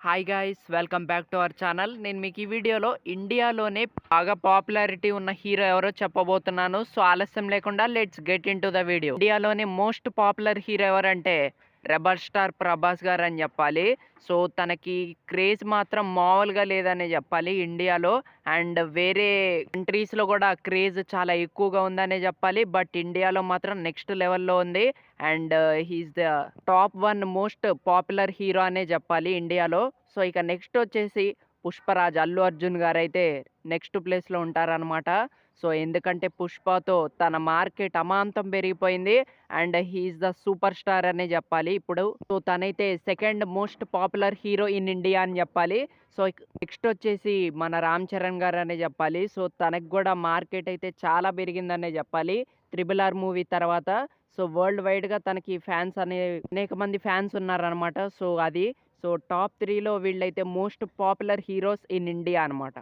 Hi guys welcome back to our channel. నేను మీకు ఈ వీడియోలో ఇండియాలోనే బాగా పాపులారిటీ ఉన్న హీరో ఎవరో చెప్పబోతున్నాను. సో ఆలస్యం లేకుండా let's get in to the video. ఇండియాలోనే మోస్ట్ పాపులర్ హీరో ఎవరంటే రెబల్ స్టార్ ప్రభాస్ గారు అని చెప్పాలి. సో తనకి క్రేజ్ మాత్రం మామూలుగా లేదనే చెప్పాలి ఇండియాలో. అండ్ వేరే కంట్రీస్లో కూడా క్రేజ్ చాలా ఎక్కువగా ఉందనే చెప్పాలి. బట్ ఇండియాలో మాత్రం నెక్స్ట్ లెవెల్లో ఉంది. And he's the top one most popular hero అనే చెప్పాలి ఇండియాలో. సో ఇక నెక్స్ట్ వచ్చేసి పుష్పరాజ్ అల్లు అర్జున్ గారైతే నెక్స్ట్ ప్లేస్లో ఉంటారనమాట. సో ఎందుకంటే పుష్పతో తన మార్కెట్ అమాంతం పెరిగిపోయింది. And he's the super star అనే చెప్పాలి ఇప్పుడు. సో తనైతే second most popular hero in India అని చెప్పాలి. సో నెక్స్ట్ వచ్చేసి మన రామ్ చరణ్ గారు అనే చెప్పాలి. సో తనకు కూడా మార్కెట్ అయితే చాలా పెరిగిందనే చెప్పాలి త్రిబుల్ ఆర్ మూవీ తర్వాత. సో వరల్డ్ వైడ్గా తనకి ఫ్యాన్స్ అనేక మంది ఫ్యాన్స్ ఉన్నారనమాట. సో టాప్ 3లో వీళ్ళైతే most popular heroes in India అనమాట.